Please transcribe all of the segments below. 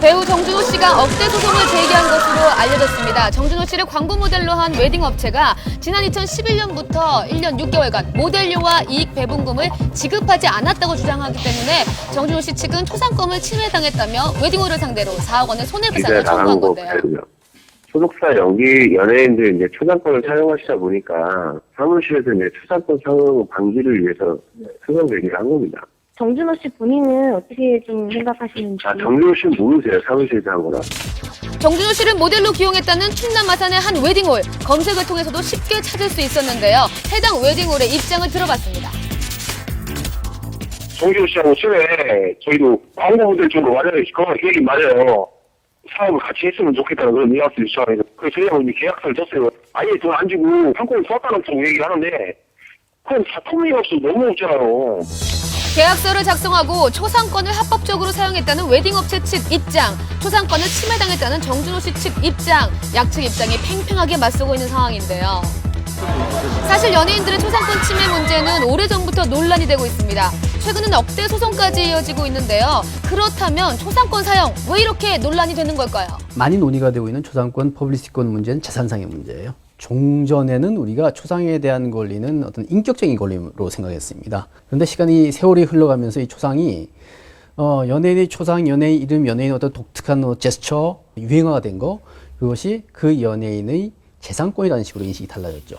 배우 정준호 씨가 억대 소송을 제기한 것으로 알려졌습니다. 정준호 씨를 광고 모델로 한 웨딩 업체가 지난 2011년부터 1년 6개월간 모델료와 이익 배분금을 지급하지 않았다고 주장하기 때문에 정준호 씨 측은 초상권을 침해당했다며 웨딩홀을 상대로 4억 원의 손해배상을 청구한 건데요. 소속사 연예인들 이제 초상권을 사용하시다 보니까 사무실에서 이제 초상권 사용 방지를 위해서 소송 제기를 한 겁니다. 정준호 씨 본인은 어떻게 좀 생각하시는지? 정준호 씨는 모르세요. 사무실에서 한 거라. 정준호 씨를 모델로 기용했다는 충남 마산의 한 웨딩홀. 검색을 통해서도 쉽게 찾을 수 있었는데요. 해당 웨딩홀의 입장을 들어봤습니다. 정준호 씨하고 최근에 저희도 광고 모델 쪽으로 맞아요. 그거 얘기 맞아요. 사업을 같이 했으면 좋겠다는 그런 뉘앙스를 주장해서 그래서 저희가 이제 계약서를 썼어요. 아예 돈 안 주고 상권을 썼다는 쪽 얘기를 하는데 그건 다 터무니없이 너무 없잖아요. 계약서를 작성하고 초상권을 합법적으로 사용했다는 웨딩업체 측 입장, 초상권을 침해당했다는 정준호 씨 측 입장, 양측 입장이 팽팽하게 맞서고 있는 상황인데요. 사실 연예인들의 초상권 침해 문제는 오래전부터 논란이 되고 있습니다. 최근은 억대 소송까지 이어지고 있는데요. 그렇다면 초상권 사용 왜 이렇게 논란이 되는 걸까요? 많이 논의가 되고 있는 초상권, 퍼블리시티권 문제는 재산상의 문제예요. 종전에는 우리가 초상에 대한 권리는 어떤 인격적인 권리로 생각했습니다. 그런데 세월이 흘러가면서 이 초상이 연예인의 초상, 연예인 이름, 연예인의 어떤 독특한 제스처, 유행화가 된 거, 그것이 그 연예인의 재산권이라는 식으로 인식이 달라졌죠.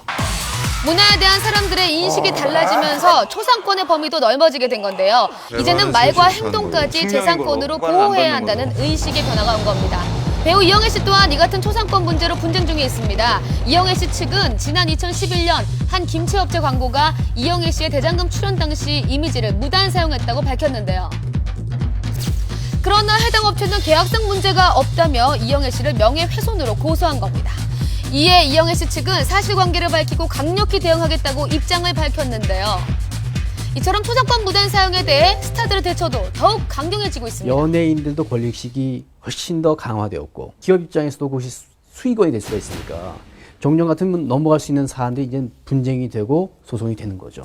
문화에 대한 사람들의 인식이 달라지면서 초상권의 범위도 넓어지게 된 건데요. 이제는 말과 행동까지 재산권으로 보호해야 한다는 의식의 변화가 온 겁니다. 배우 이영애 씨 또한 이 같은 초상권 문제로 분쟁 중에 있습니다. 이영애 씨 측은 지난 2011년 한 김치업체 광고가 이영애 씨의 대장금 출연 당시 이미지를 무단 사용했다고 밝혔는데요. 그러나 해당 업체는 계약상 문제가 없다며 이영애 씨를 명예훼손으로 고소한 겁니다. 이에 이영애 씨 측은 사실관계를 밝히고 강력히 대응하겠다고 입장을 밝혔는데요. 이처럼 초상권 무단 사용에 대해 스타들의 대처도 더욱 강경해지고 있습니다. 연예인들도 권리의식이 훨씬 더 강화되었고 기업 입장에서도 그것이 수익원이 될 수가 있으니까 종종 같으면 넘어갈 수 있는 사안들이 이제 분쟁이 되고 소송이 되는 거죠.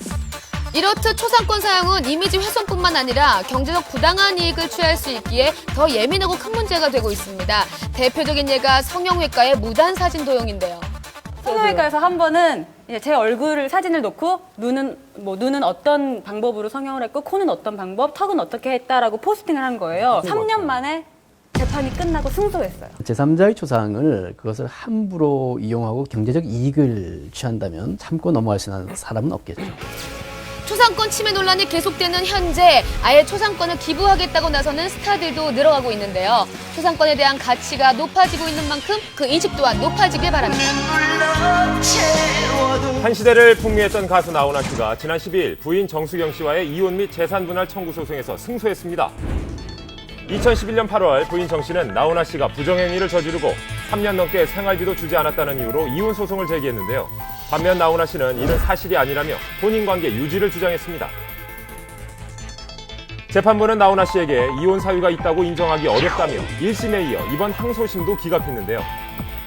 이렇듯 초상권 사용은 이미지 훼손뿐만 아니라 경제적 부당한 이익을 취할 수 있기에 더 예민하고 큰 문제가 되고 있습니다. 대표적인 예가 성형외과의 무단 사진 도용인데요. 성형외과에서 한 번은 이제 제 얼굴을 사진을 놓고 눈은 어떤 방법으로 성형을 했고 코는 어떤 방법, 턱은 어떻게 했다라고 포스팅을 한 거예요. 3년 만에 재판이 끝나고 승소했어요. 제3자의 초상을 그것을 함부로 이용하고 경제적 이익을 취한다면 참고 넘어갈 수 있는 사람은 없겠죠. 초상권 침해 논란이 계속되는 현재 아예 초상권을 기부하겠다고 나서는 스타들도 늘어가고 있는데요. 초상권에 대한 가치가 높아지고 있는 만큼 그 인식 또한 높아지길 바랍니다. 한 시대를 풍미했던 가수 나훈아 씨가 지난 12일 부인 정수경 씨와의 이혼 및 재산 분할 청구 소송에서 승소했습니다. 2011년 8월 부인 정 씨는 나훈아 씨가 부정행위를 저지르고 3년 넘게 생활비도 주지 않았다는 이유로 이혼 소송을 제기했는데요. 반면 나훈아 씨는 이는 사실이 아니라며 혼인관계 유지를 주장했습니다. 재판부는 나훈아 씨에게 이혼 사유가 있다고 인정하기 어렵다며 1심에 이어 이번 항소심도 기각했는데요.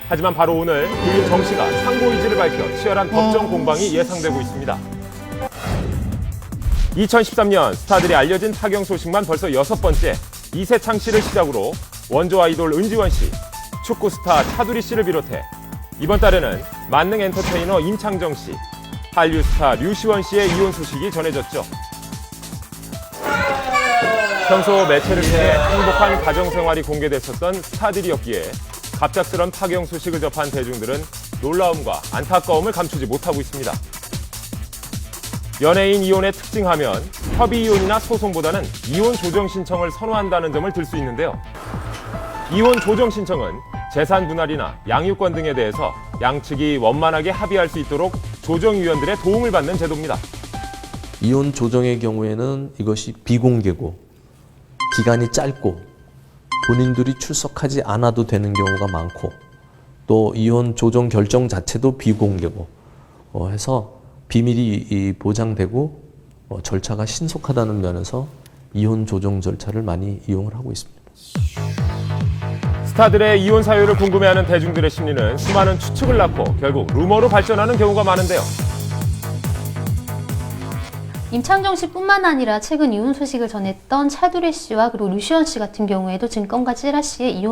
하지만 바로 오늘 부인 정 씨가 상고 의지를 밝혀 치열한 법정 공방이 예상되고 있습니다. 2013년 스타들이 알려진 파경 소식만 벌써 6번째, 이세창 씨를 시작으로 원조 아이돌 은지원 씨, 축구 스타 차두리 씨를 비롯해 이번 달에는 만능 엔터테이너 임창정 씨, 한류 스타 류시원 씨의 이혼 소식이 전해졌죠. 평소 매체를 통해 행복한 가정생활이 공개됐었던 스타들이었기에 갑작스런 파경 소식을 접한 대중들은 놀라움과 안타까움을 감추지 못하고 있습니다. 연예인 이혼의 특징하면 협의 이혼이나 소송보다는 이혼 조정 신청을 선호한다는 점을 들 수 있는데요. 이혼 조정 신청은 재산 분할이나 양육권 등에 대해서 양측이 원만하게 합의할 수 있도록 조정위원들의 도움을 받는 제도입니다. 이혼 조정의 경우에는 이것이 비공개고 기간이 짧고 본인들이 출석하지 않아도 되는 경우가 많고 또 이혼 조정 결정 자체도 비공개고 해서 비밀이 보장되고 절차가 신속하다는 면에서 이혼 조정 절차를 많이 이용을 하고 있습니다. 스타들의 이혼 사유를 궁금해하는 대중들의 심리는 수많은 추측을 낳고 결국 루머로 발전하는 경우가 많은데요. 임창정 씨뿐만 아니라 최근 이혼 소식을 전했던 차두리 씨와 그리고 류시원 씨 같은 경우에도 증권가 찌라시의 이혼